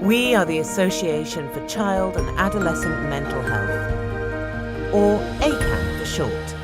We are the Association for Child and Adolescent Mental Health, or ACAMH for short.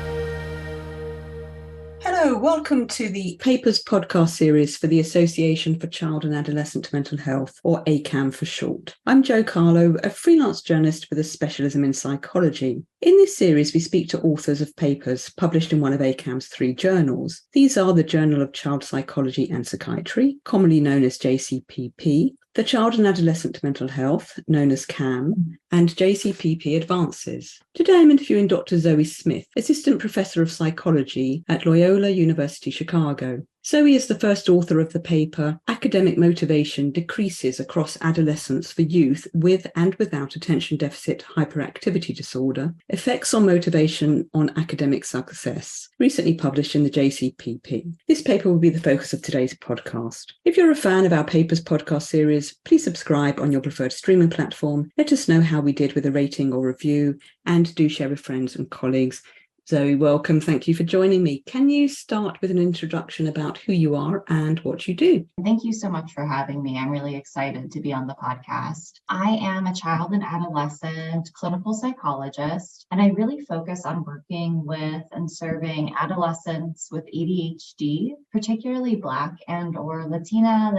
Hello, welcome to the Papers podcast series for the Association for Child and Adolescent Mental Health, or ACAMH for short. I'm Jo Carlo, a freelance journalist with a specialism in psychology. In this series, we speak to authors of papers published in one of ACAMH's 3 journals. These are the Journal of Child Psychology and Psychiatry, commonly known as JCPP, the Child and Adolescent Mental Health, known as CAMH, and JCPP Advances. Today I'm interviewing Dr. Zoe Smith, Assistant Professor of Psychology at Loyola University Chicago. Zoe is the first author of the paper, Academic Motivation Decreases Across Adolescence for Youth with and Without Attention Deficit Hyperactivity Disorder, Effects on Motivation on Academic Success, recently published in the JCPP. This paper will be the focus of today's podcast. If you're a fan of our Papers podcast series, please subscribe on your preferred streaming platform. Let us know how we did with a rating or review, and do share with friends and colleagues. Zoe, welcome. Thank you for joining me. Can you start with an introduction about who you are and what you do? Thank you so much for having me. I'm really excited to be on the podcast. I am a child and adolescent clinical psychologist, and I really focus on working with and serving adolescents with ADHD, particularly Black and/or Latino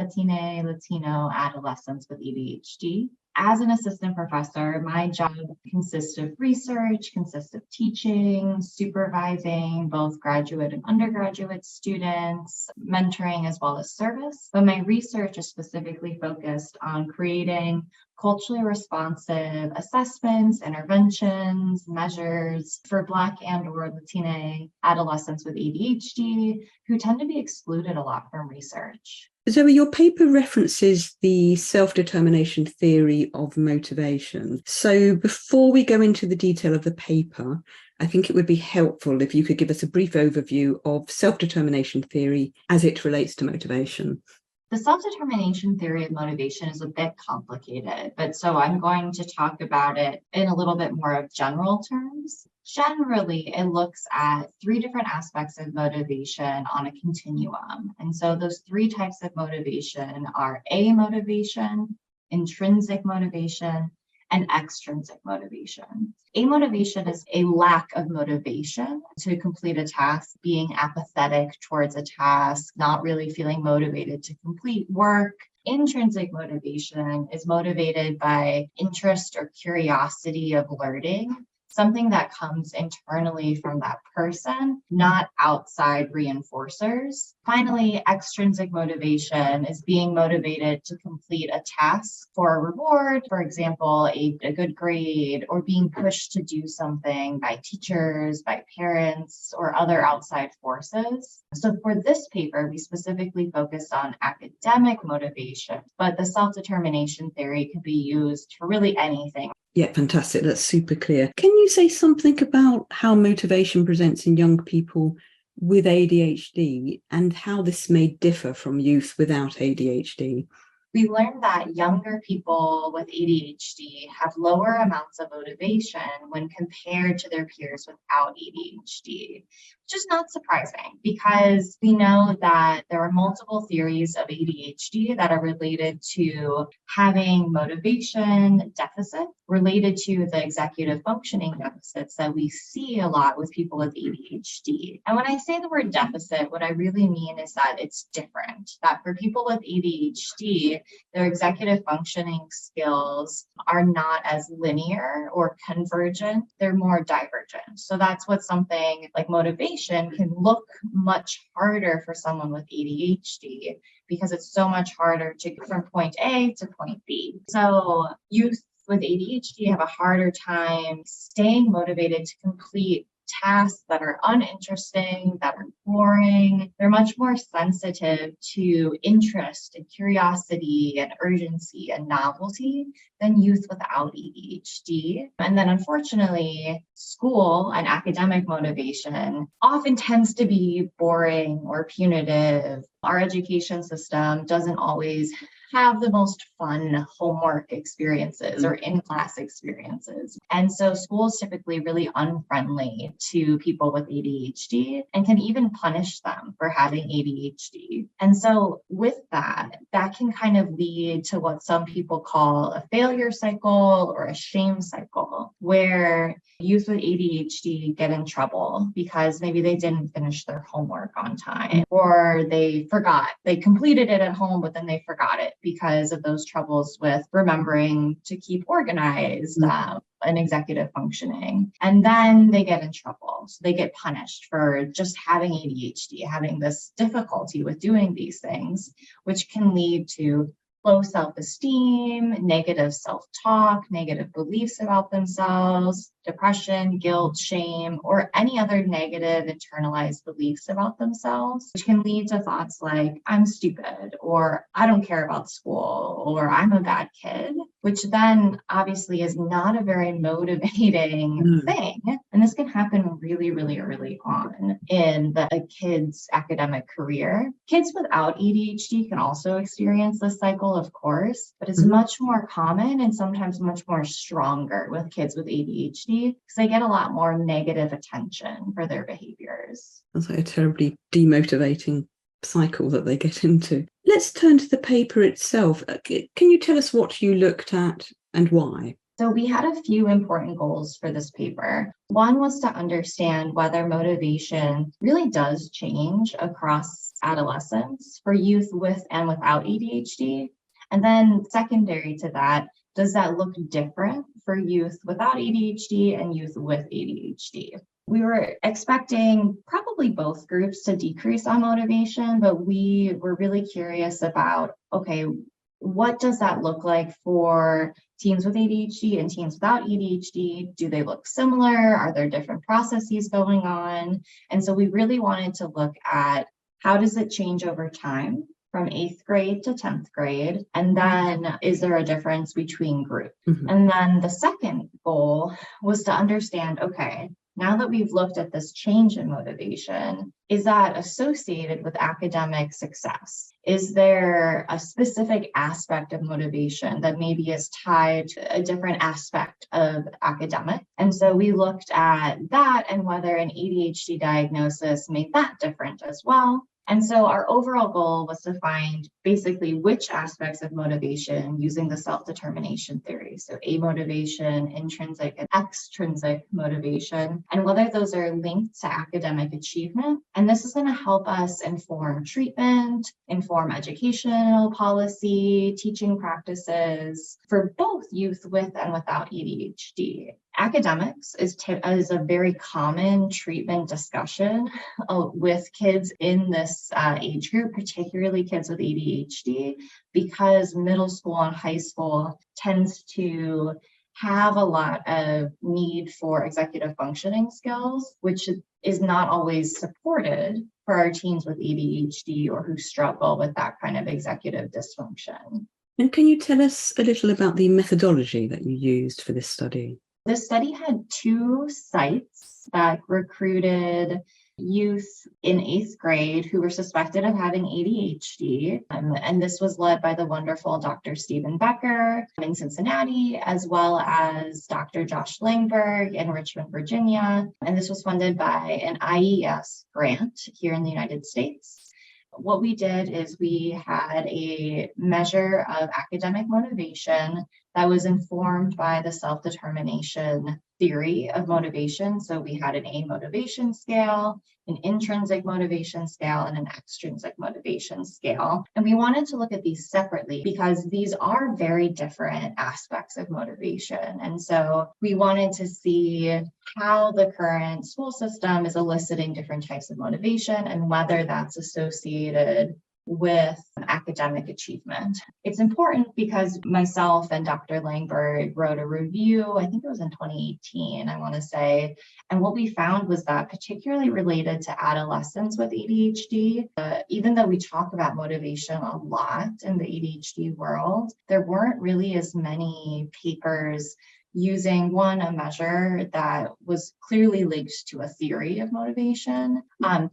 adolescents with ADHD. As an assistant professor, my job consists of research, consists of teaching, supervising both graduate and undergraduate students, mentoring as well as service. But my research is specifically focused on creating culturally responsive assessments, interventions, measures for Black and/or Latino adolescents with ADHD who tend to be excluded a lot from research. Zoe, your paper references the self-determination theory of motivation. So before we go into the detail of the paper, I think it would be helpful if you could give us a brief overview of self-determination theory as it relates to motivation. The self-determination theory of motivation is a bit complicated, but so I'm going to talk about it in a little bit more of general terms. Generally, it looks at 3 different aspects of motivation on a continuum. And so those 3 types of motivation are amotivation, intrinsic motivation, and extrinsic motivation. Amotivation is a lack of motivation to complete a task, being apathetic towards a task, not really feeling motivated to complete work. Intrinsic motivation is motivated by interest or curiosity of learning, something that comes internally from that person, not outside reinforcers. Finally, extrinsic motivation is being motivated to complete a task for a reward, for example, a good grade, or being pushed to do something by teachers, by parents, or other outside forces. So for this paper, we specifically focused on academic motivation, but the self-determination theory can be used for really anything. Yeah, fantastic. That's super clear. Can you say something about how motivation presents in young people with ADHD and how this may differ from youth without ADHD? We learned that younger people with ADHD have lower amounts of motivation when compared to their peers without ADHD, which is not surprising because we know that there are multiple theories of ADHD that are related to having motivation deficit, related to the executive functioning deficits that we see a lot with people with ADHD. And when I say the word deficit, what I really mean is that it's different, that for people with ADHD, their executive functioning skills are not as linear or convergent, they're more divergent. So that's what something like motivation can look much harder for someone with ADHD because it's so much harder to get from point A to point B. So youth with ADHD have a harder time staying motivated to complete tasks that are uninteresting, that are boring. They're much more sensitive to interest and curiosity and urgency and novelty than youth without ADHD. And then unfortunately, school and academic motivation often tends to be boring or punitive. Our education system doesn't always have the most fun homework experiences or in-class experiences. And so schools typically really unfriendly to people with ADHD and can even punish them for having ADHD. And so with that can kind of lead to what some people call a failure cycle or a shame cycle, where youth with ADHD get in trouble because maybe they didn't finish their homework on time, or they forgot. They completed it at home, but then they forgot it because of those troubles with remembering to keep organized and executive functioning. And then they get in trouble. So they get punished for just having ADHD, having this difficulty with doing these things, which can lead to low self-esteem, negative self-talk, negative beliefs about themselves, depression, guilt, shame, or any other negative internalized beliefs about themselves, which can lead to thoughts like, I'm stupid, or I don't care about school, or I'm a bad kid, which then obviously is not a very motivating thing. And this can happen really, really early on in a kid's academic career. Kids without ADHD can also experience this cycle, of course, but it's much more common and sometimes much more stronger with kids with ADHD because they get a lot more negative attention for their behaviors. That's like a terribly demotivating cycle that they get into. Let's turn to the paper itself. Can you tell us what you looked at and why? So we had a few important goals for this paper. One was to understand whether motivation really does change across adolescence for youth with and without ADHD. And then secondary to that, does that look different for youth without ADHD and youth with ADHD? We were expecting probably both groups to decrease on motivation, but we were really curious about, okay, what does that look like for teens with ADHD and teens without ADHD? Do they look similar? Are there different processes going on? And so we really wanted to look at how does it change over time from 8th grade to 10th grade? And then is there a difference between groups? And then the second goal was to understand, okay, now that we've looked at this change in motivation, is that associated with academic success? Is there a specific aspect of motivation that maybe is tied to a different aspect of academic? And so we looked at that and whether an ADHD diagnosis made that different as well. And so our overall goal was to find basically which aspects of motivation using the self-determination theory. So amotivation, intrinsic and extrinsic motivation, and whether those are linked to academic achievement. And this is going to help us inform treatment, inform educational policy, teaching practices for both youth with and without ADHD. Academics is a very common treatment discussion with kids in this age group, particularly kids with ADHD, because middle school and high school tends to have a lot of need for executive functioning skills, which is not always supported for our teens with ADHD or who struggle with that kind of executive dysfunction. And can you tell us a little about the methodology that you used for this study? The study had 2 sites that recruited youth in 8th grade who were suspected of having ADHD. And this was led by the wonderful Dr. Stephen Becker in Cincinnati, as well as Dr. Josh Langberg in Richmond, Virginia. And this was funded by an IES grant here in the United States. What we did is we had a measure of academic motivation that was informed by the self-determination theory of motivation. So we had an A motivation scale, an intrinsic motivation scale, and an extrinsic motivation scale. And we wanted to look at these separately because these are very different aspects of motivation. And so we wanted to see how the current school system is eliciting different types of motivation and whether that's associated with academic achievement. It's important because myself and Dr. Langberg wrote a review, I think it was in 2018, I want to say, and what we found was that particularly related to adolescents with ADHD, even though we talk about motivation a lot in the ADHD world, there weren't really as many papers using a measure that was clearly linked to a theory of motivation.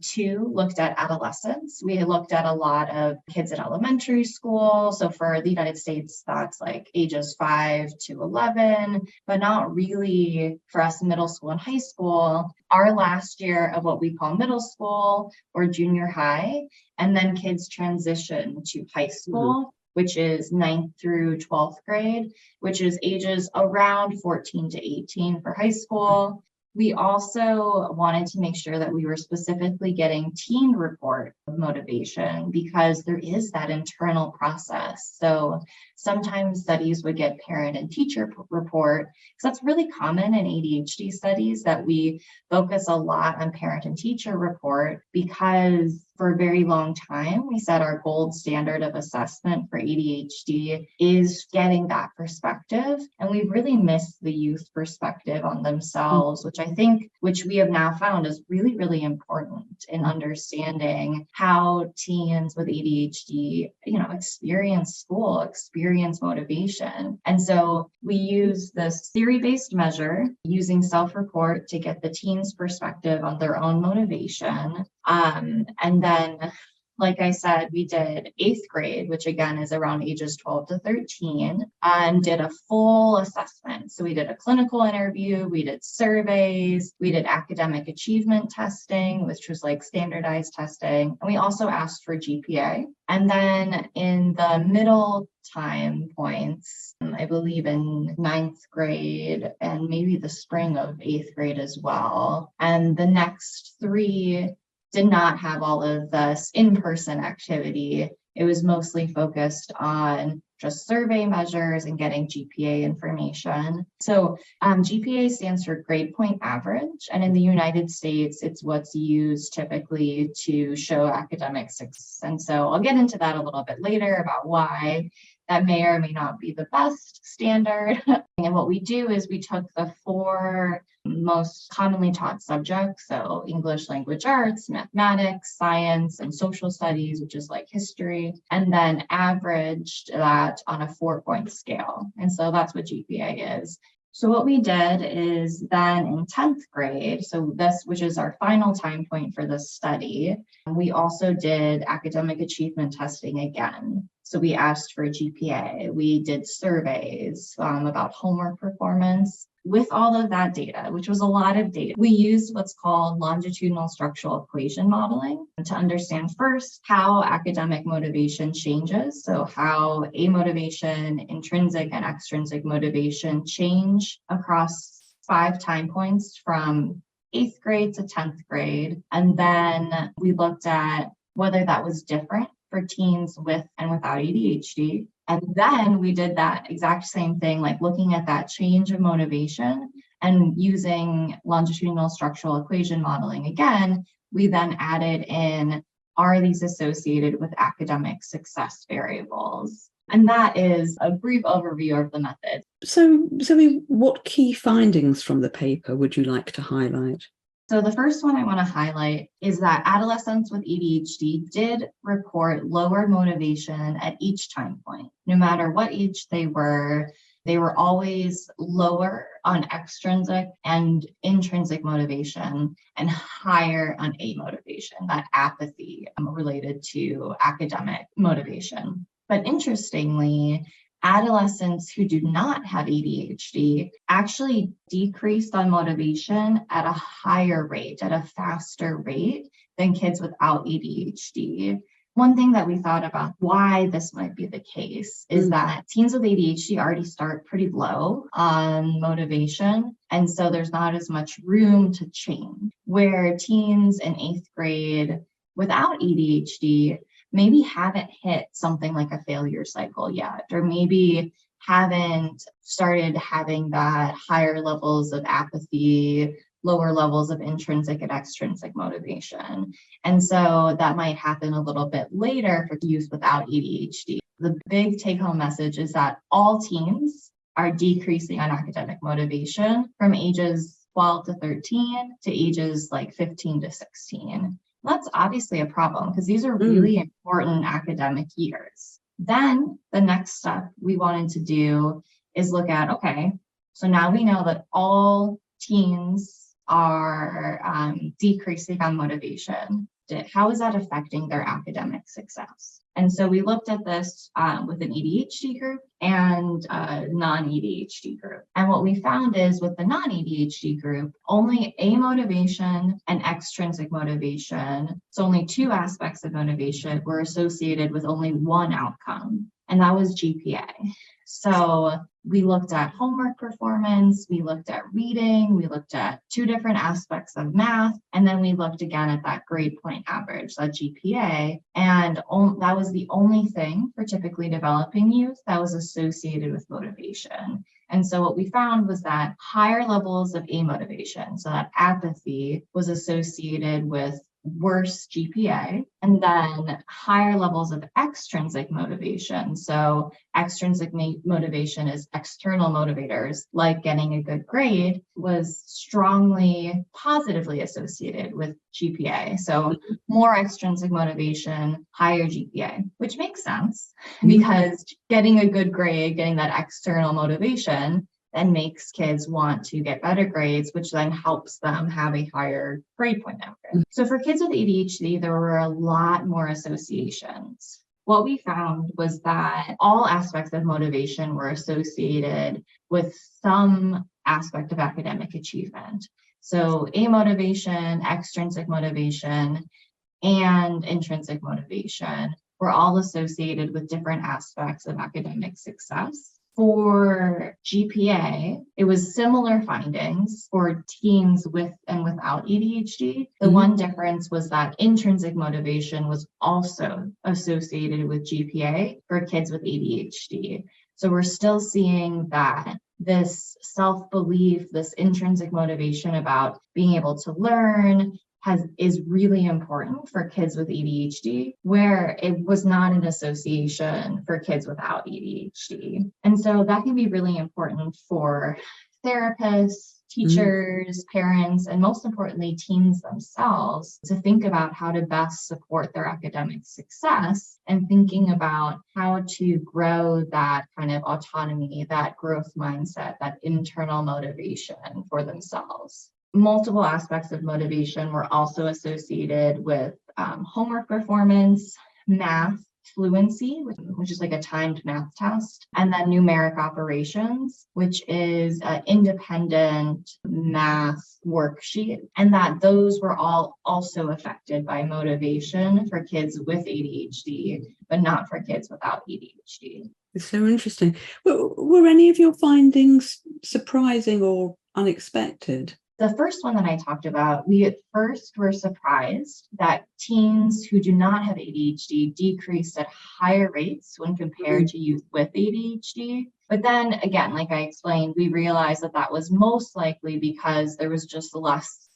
Two, looked at adolescence. We looked at a lot of kids in elementary school. So for the United States, that's like ages 5 to 11, but not really for us middle school and high school. Our last year of what we call middle school or junior high, and then kids transition to high school, which is 9th through 12th grade, which is ages around 14 to 18 for high school. We also wanted to make sure that we were specifically getting teen report of motivation because there is that internal process. So sometimes studies would get parent and teacher report, because that's really common in ADHD studies that we focus a lot on parent and teacher report because for a very long time, we said our gold standard of assessment for ADHD is getting that perspective. And we've really missed the youth perspective on themselves, which we have now found is really, really important in understanding how teens with ADHD, experience school, experience motivation. And so we use this theory-based measure using self-report to get the teens' perspective on their own motivation. And then, like I said, we did 8th grade, which again is around ages 12 to 13, and did a full assessment. So we did a clinical interview, we did surveys, we did academic achievement testing, which was like standardized testing. And we also asked for GPA. And then in the middle time points, I believe in 9th grade and maybe the spring of 8th grade as well. And the next 3 did not have all of this in-person activity. It was mostly focused on just survey measures and getting GPA information. So GPA stands for grade point average. And in the United States, it's what's used typically to show academic success. And so I'll get into that a little bit later about why that may or may not be the best standard. And what we do is we took the 4 most commonly taught subjects, so English language arts, mathematics, science, and social studies, which is like history, and then averaged that on a 4-point scale. And so that's what GPA is. So what we did is then in 10th grade, so this, which is our final time point for this study, we also did academic achievement testing again. So we asked for GPA, we did surveys about homework performance. With all of that data, which was a lot of data, we used what's called longitudinal structural equation modeling to understand first how academic motivation changes. So how a motivation, intrinsic and extrinsic motivation change across 5 time points from 8th grade to 10th grade. And then we looked at whether that was different for teens with and without ADHD. And then we did that exact same thing, like looking at that change of motivation and using longitudinal structural equation modeling again, we then added in, are these associated with academic success variables? And that is a brief overview of the method. So Zoe, what key findings from the paper would you like to highlight? So the first one I want to highlight is that adolescents with ADHD did report lower motivation at each time point. No matter what age they were always lower on extrinsic and intrinsic motivation and higher on amotivation, that apathy related to academic motivation. But interestingly, adolescents who do not have ADHD actually decreased on motivation at a higher rate, at a faster rate than kids without ADHD. One thing that we thought about why this might be the case is that teens with ADHD already start pretty low on motivation. And so there's not as much room to change. Where teens in 8th grade without ADHD maybe haven't hit something like a failure cycle yet, or maybe haven't started having that higher levels of apathy, lower levels of intrinsic and extrinsic motivation. And so that might happen a little bit later for youth without ADHD. The big take-home message is that all teens are decreasing on academic motivation from ages 12 to 13 to ages like 15 to 16. That's obviously a problem because these are really important academic years. Then the next step we wanted to do is look at, okay, So now we know that all teens are decreasing on motivation. How is that affecting their academic success? And so we looked at this with an ADHD group and a non-ADHD group. And what we found is with the non-ADHD group, only amotivation and extrinsic motivation, so only two aspects of motivation, were associated with only one outcome, and that was GPA. So we looked at homework performance, we looked at reading, we looked at two different aspects of math, and then we looked again at that grade point average, that GPA, and that was the only thing for typically developing youth that was associated with motivation. And so what we found was that higher levels of amotivation, so that apathy, was associated with worse GPA, and then higher levels of extrinsic motivation. So extrinsic motivation is external motivators, like getting a good grade, was strongly positively associated with GPA. So more extrinsic motivation, higher GPA, which makes sense because getting a good grade, getting that external motivation, then makes kids want to get better grades, which then helps them have a higher grade point average. So for kids with ADHD, there were a lot more associations. What we found was that all aspects of motivation were associated with some aspect of academic achievement. So amotivation, extrinsic motivation, and intrinsic motivation were all associated with different aspects of academic success. For GPA, it was similar findings for teens with and without ADHD. The one difference was that intrinsic motivation was also associated with GPA for kids with ADHD. So we're still seeing that this self-belief, this intrinsic motivation about being able to learn, is really important for kids with ADHD, where it was not an association for kids without ADHD. And so that can be really important for therapists, teachers, parents, and most importantly, teens themselves, to think about how to best support their academic success and thinking about how to grow that kind of autonomy, that growth mindset, that internal motivation for themselves. Multiple aspects of motivation were also associated with homework performance, math, fluency, which is like a timed math test, and then numeric operations, which is an independent math worksheet, and that those were all also affected by motivation for kids with ADHD, but not for kids without ADHD. It's so interesting. Were any of your findings surprising or unexpected? The first one that I talked about, we at first were surprised that teens who do not have ADHD decreased at higher rates when compared to youth with ADHD. But then again, like I explained, we realized that that was most likely because there was just less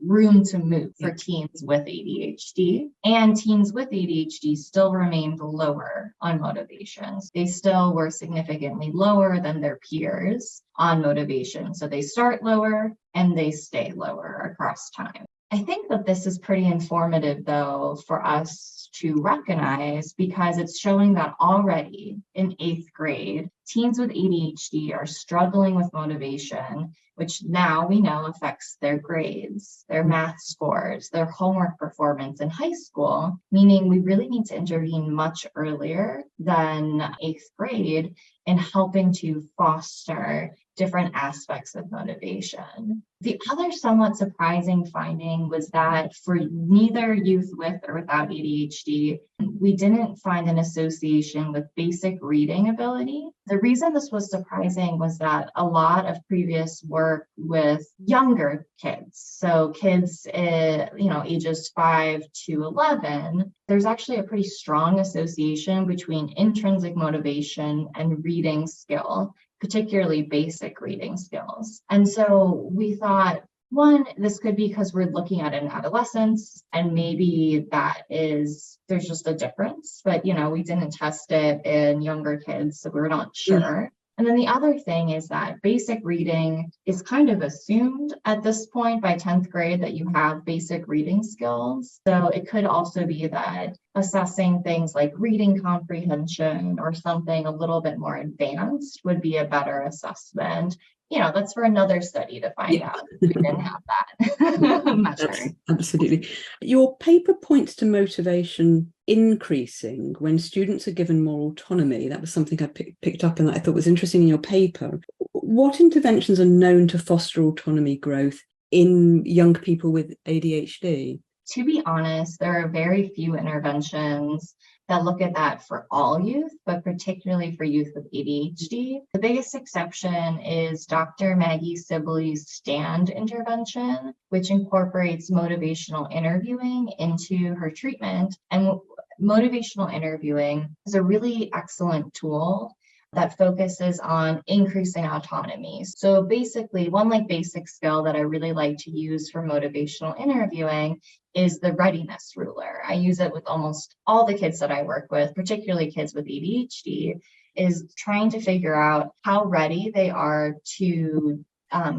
room to move for teens with ADHD, and teens with ADHD still remained lower on motivations. They still were significantly lower than their peers on motivation. So they start lower and they stay lower across time. I think that this is pretty informative, though, for us to recognize, because it's showing that already in 8th grade, teens with ADHD are struggling with motivation, which now we know affects their grades, their math scores, their homework performance in high school, meaning we really need to intervene much earlier than 8th grade in helping to foster different aspects of motivation. The other somewhat surprising finding was that for neither youth with or without ADHD, we didn't find an association with basic reading ability. The reason this was surprising was that a lot of previous work with younger kids, so kids, ages 5 to 11, there's actually a pretty strong association between intrinsic motivation and reading skill, particularly basic reading skills. And so we thought, one, this could be because we're looking at an adolescence, and maybe there's just a difference, but we didn't test it in younger kids, so we're not sure. And then the other thing is that basic reading is kind of assumed at this point by 10th grade that you have basic reading skills. So it could also be that assessing things like reading comprehension or something a little bit more advanced would be a better assessment that's for another study to find Yeah. out. We didn't have that measure. Absolutely. Your paper points to motivation increasing when students are given more autonomy. That was something I picked up and that I thought was interesting in your paper. What interventions are known to foster autonomy growth in young people with ADHD? To be honest, there are very few interventions that look at that for all youth, but particularly for youth with ADHD. The biggest exception is Dr. Maggie Sibley's STAND intervention, which incorporates motivational interviewing into her treatment. And motivational interviewing is a really excellent tool that focuses on increasing autonomy. So basically, one basic skill that I really like to use for motivational interviewing is the readiness ruler. I use it with almost all the kids that I work with, particularly kids with ADHD, is trying to figure out how ready they are to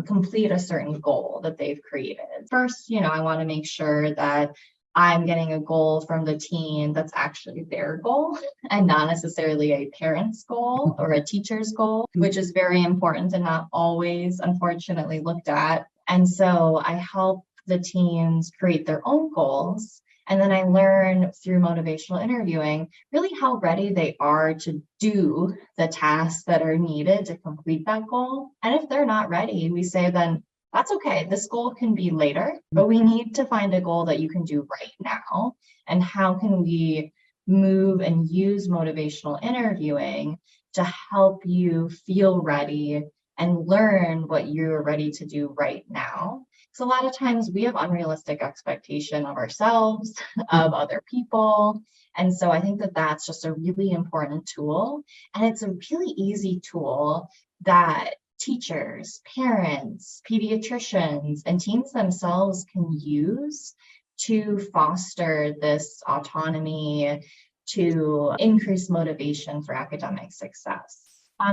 complete a certain goal that they've created. First, I want to make sure that I'm getting a goal from the teen that's actually their goal and not necessarily a parent's goal or a teacher's goal, which is very important and not always, unfortunately, looked at. And so I help the teens create their own goals. And then I learn through motivational interviewing really how ready they are to do the tasks that are needed to complete that goal. And if they're not ready, we say then, that's okay. This goal can be later, but we need to find a goal that you can do right now. And how can we move and use motivational interviewing to help you feel ready and learn what you're ready to do right now? Because a lot of times we have unrealistic expectation of ourselves, of other people. And so I think that that's just a really important tool. And it's a really easy tool that teachers, parents, pediatricians, and teens themselves can use to foster this autonomy, to increase motivation for academic success.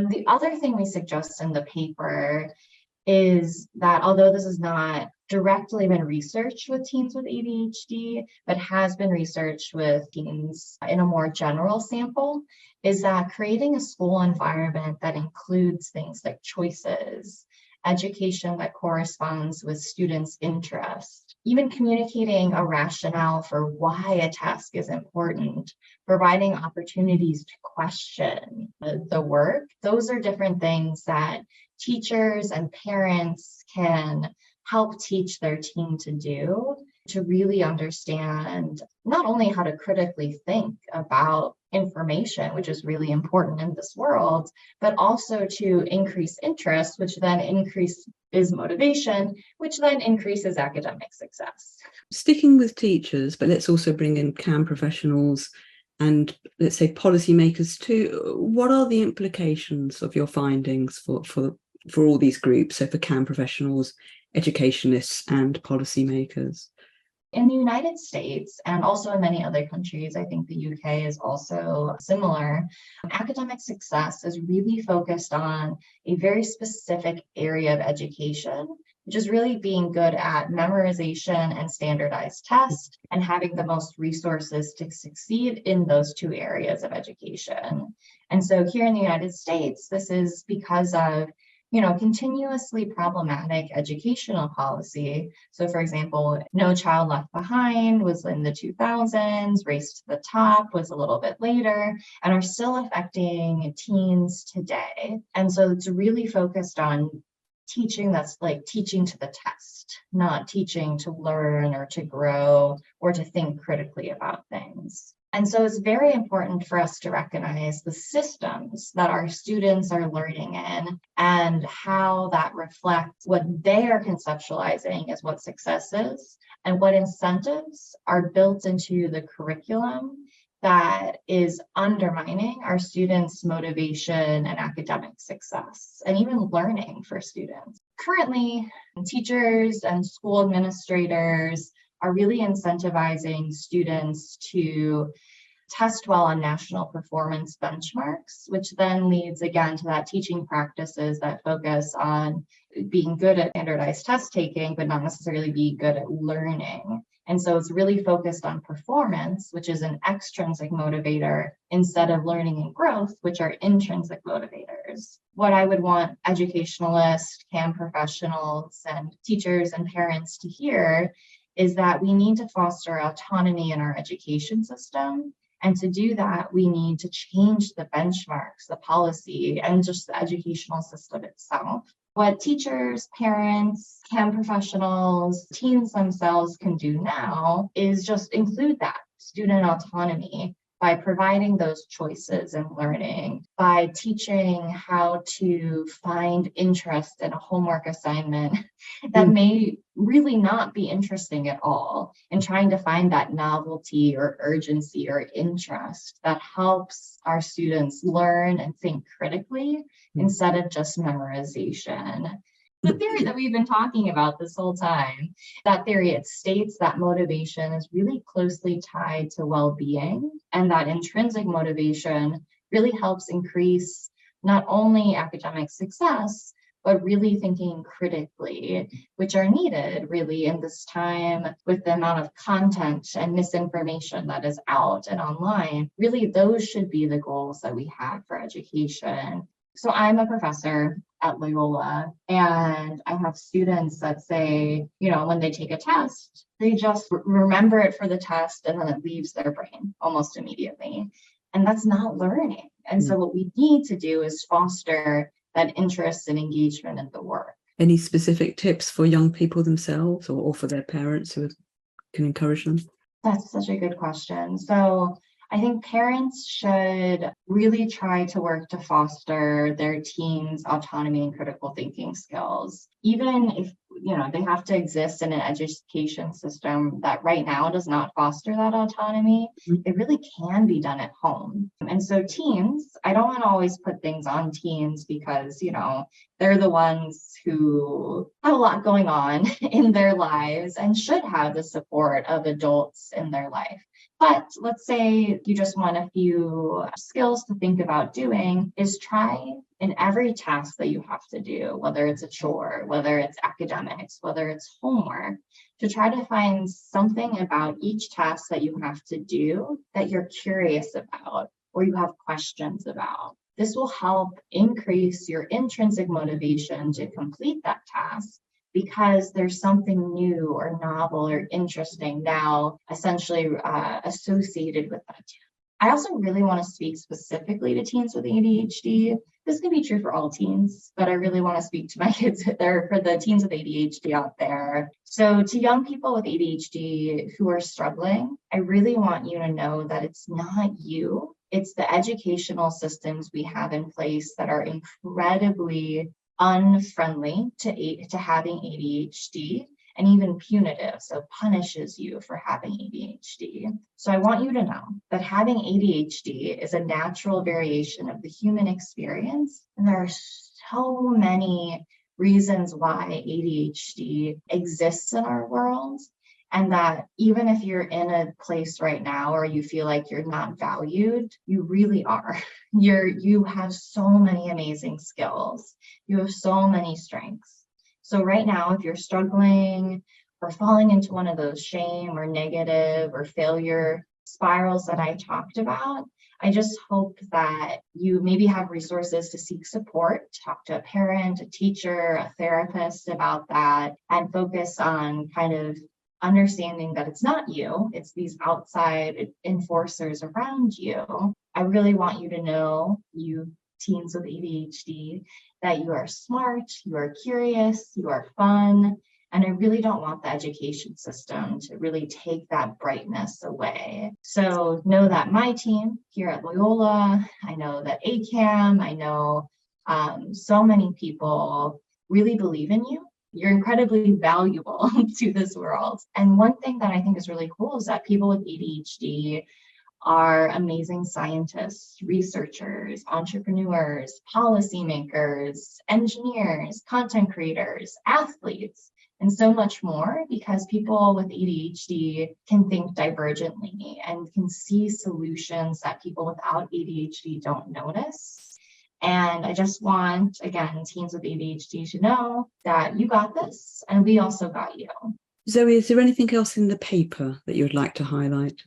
The other thing we suggest in the paper is that although this has not directly been researched with teens with ADHD, but has been researched with teens in a more general sample, is that creating a school environment that includes things like choices, education that corresponds with students' interest, even communicating a rationale for why a task is important, providing opportunities to question the work. Those are different things that teachers and parents can help teach their teen to do, to really understand not only how to critically think about information, which is really important in this world, but also to increase interest, which then increases motivation, which then increases academic success. Sticking with teachers, but let's also bring in CAM professionals and let's say policymakers too. What are the implications of your findings for all these groups? So for CAM professionals, educationists, and policymakers. In the United States, and also in many other countries, I think the UK is also similar, academic success is really focused on a very specific area of education, which is really being good at memorization and standardized tests and having the most resources to succeed in those two areas of education. And so here in the United States, this is because of continuously problematic educational policy. So for example, No Child Left Behind was in the 2000s, Race to the Top was a little bit later, and are still affecting teens today. And so it's really focused on teaching that's like teaching to the test, not teaching to learn or to grow or to think critically about things. And so it's very important for us to recognize the systems that our students are learning in and how that reflects what they are conceptualizing as what success is and what incentives are built into the curriculum that is undermining our students' motivation and academic success and even learning for students. Currently, teachers and school administrators are really incentivizing students to test well on national performance benchmarks, which then leads again to that teaching practices that focus on being good at standardized test taking, but not necessarily be good at learning. And so it's really focused on performance, which is an extrinsic motivator, instead of learning and growth, which are intrinsic motivators. What I would want educationalists, CAM professionals, and teachers and parents to hear is that we need to foster autonomy in our education system. And to do that, we need to change the benchmarks, the policy, and just the educational system itself. What teachers, parents, CAM professionals, teens themselves can do now is just include that student autonomy by providing those choices in learning, by teaching how to find interest in a homework assignment that may really not be interesting at all, and trying to find that novelty or urgency or interest that helps our students learn and think critically instead of just memorization. The theory that we've been talking about this whole time, that theory, it states that motivation is really closely tied to well-being, and that intrinsic motivation really helps increase not only academic success, but really thinking critically, which are needed really in this time with the amount of content and misinformation that is out and online. Really, those should be the goals that we have for education. So I'm a professor at Loyola, and I have students that say, when they take a test, they just remember it for the test and then it leaves their brain almost immediately. And that's not learning. And so what we need to do is foster that interest and engagement in the work. Any specific tips for young people themselves or for their parents who can encourage them? That's such a good question. So I think parents should really try to work to foster their teens' autonomy and critical thinking skills, even if they have to exist in an education system that right now does not foster that autonomy. It really can be done at home. And so teens, I don't want to always put things on teens because, they're the ones who have a lot going on in their lives and should have the support of adults in their life. But let's say you just want a few skills to think about doing, is try in every task that you have to do, whether it's a chore, whether it's academics, whether it's homework, to try to find something about each task that you have to do that you're curious about or you have questions about. This will help increase your intrinsic motivation to complete that task, because there's something new or novel or interesting now essentially associated with that. I also really want to speak specifically to teens with ADHD. This can be true for all teens, but I really want to speak to my kids there for the teens with ADHD out there. So to young people with ADHD who are struggling, I really want you to know that it's not you. It's the educational systems we have in place that are incredibly unfriendly to having ADHD, and even punitive, so punishes you for having ADHD. So I want you to know that having ADHD is a natural variation of the human experience, and there are so many reasons why ADHD exists in our world, and that even if you're in a place right now or you feel like you're not valued, you really are. You have so many amazing skills. You have so many strengths. So right now, if you're struggling or falling into one of those shame or negative or failure spirals that I talked about, I just hope that you maybe have resources to seek support, talk to a parent, a teacher, a therapist about that, and focus on kind of understanding that it's not you, it's these outside enforcers around you. I really want you to know, you teens with ADHD, that you are smart, you are curious, you are fun, and I really don't want the education system to really take that brightness away. So know that my team here at Loyola, I know that ACAMH, I know so many people really believe in you. You're incredibly valuable to this world. And one thing that I think is really cool is that people with ADHD are amazing scientists, researchers, entrepreneurs, policymakers, engineers, content creators, athletes, and so much more, because people with ADHD can think divergently and can see solutions that people without ADHD don't notice. And I just want, again, teens with ADHD to know that you got this, and we also got you. Zoe, is there anything else in the paper that you would like to highlight?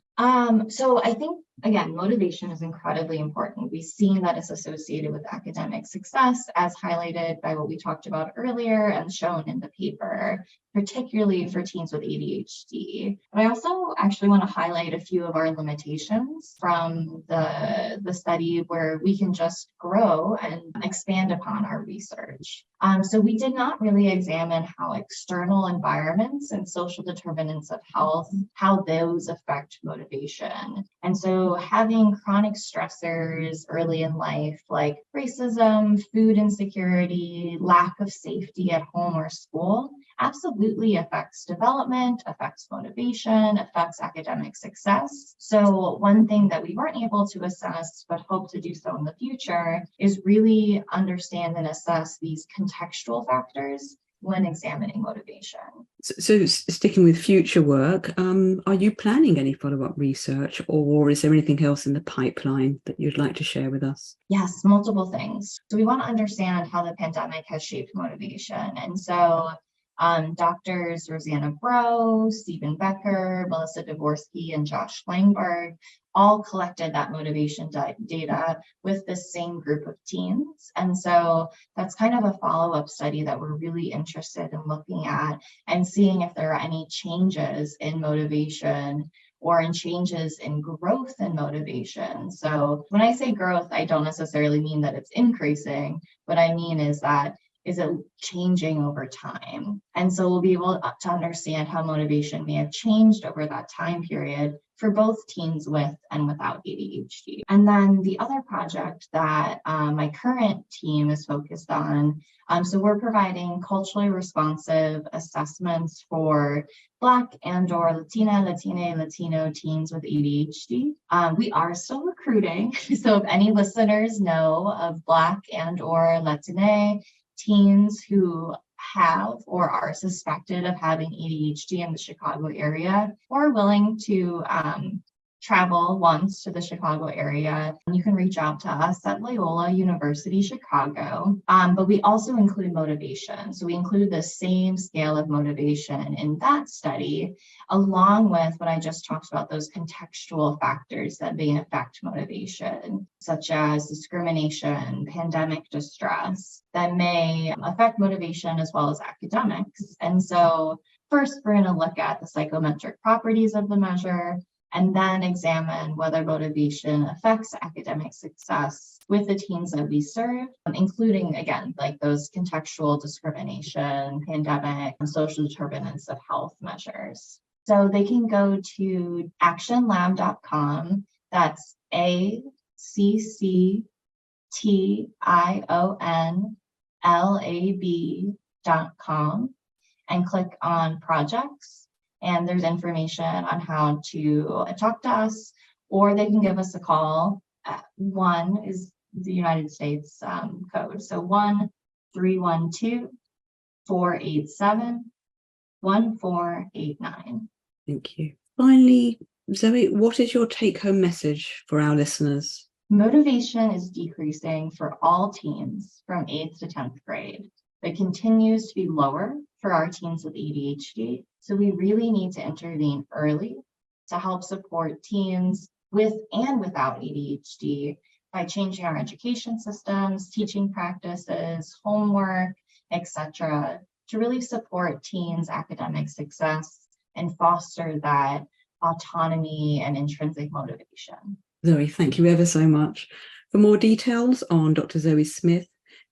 So I think, again, motivation is incredibly important. We've seen that it's associated with academic success, as highlighted by what we talked about earlier and shown in the paper, particularly for teens with ADHD. But I also actually want to highlight a few of our limitations from the study where we can just grow and expand upon our research. So we did not really examine how external environments and social determinants of health, how those affect motivation. And so having chronic stressors early in life, like racism, food insecurity, lack of safety at home or school, absolutely affects development, affects motivation, affects academic success. So one thing that we weren't able to assess, but hope to do so in the future, is really understand and assess these contextual factors when examining motivation. So sticking with future work, are you planning any follow-up research, or is there anything else in the pipeline that you'd like to share with us? Yes, multiple things. So we want to understand how the pandemic has shaped motivation. And so Doctors Rosanna Bro, Stephen Becker, Melissa Dvorsky, and Josh Langberg all collected that motivation data with the same group of teens. And so that's kind of a follow-up study that we're really interested in looking at and seeing if there are any changes in motivation or in changes in growth and motivation. So when I say growth, I don't necessarily mean that it's increasing. What I mean is that is it changing over time? And so we'll be able to understand how motivation may have changed over that time period for both teens with and without ADHD. And then the other project that my current team is focused on, so we're providing culturally responsive assessments for Black and/or Latino teens with ADHD. We are still recruiting. So if any listeners know of Black and/or Latine teens who have or are suspected of having ADHD in the Chicago area or willing to travel once to the Chicago area, you can reach out to us at Loyola University Chicago. But we also include motivation. So we include the same scale of motivation in that study, along with what I just talked about, those contextual factors that may affect motivation, such as discrimination, pandemic distress, that may affect motivation as well as academics. And so first, we're going to look at the psychometric properties of the measure, and then examine whether motivation affects academic success with the teens that we serve, including, again, like those contextual discrimination, pandemic, and social determinants of health measures. So they can go to actionlab.com. That's ACCTIONLAB.com and click on projects. And there's information on how to talk to us, or they can give us a call. One is the United States code. So 1-312-487-1489. Thank you. Finally, Zoe, what is your take-home message for our listeners? Motivation is decreasing for all teens from 8th to 10th grade. It continues to be lower for our teens with ADHD. So we really need to intervene early to help support teens with and without ADHD by changing our education systems, teaching practices, homework, etc., to really support teens' academic success and foster that autonomy and intrinsic motivation. Zoe, thank you ever so much. For more details on Dr. Zoe Smith,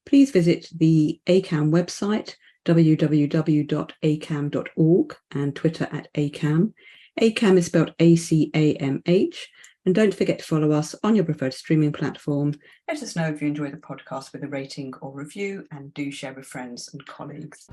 please visit the ACAMH website, www.acamh.org, and Twitter at ACAMH. ACAMH is spelled ACAMH. And don't forget to follow us on your preferred streaming platform. Let us know if you enjoy the podcast with a rating or review, and do share with friends and colleagues.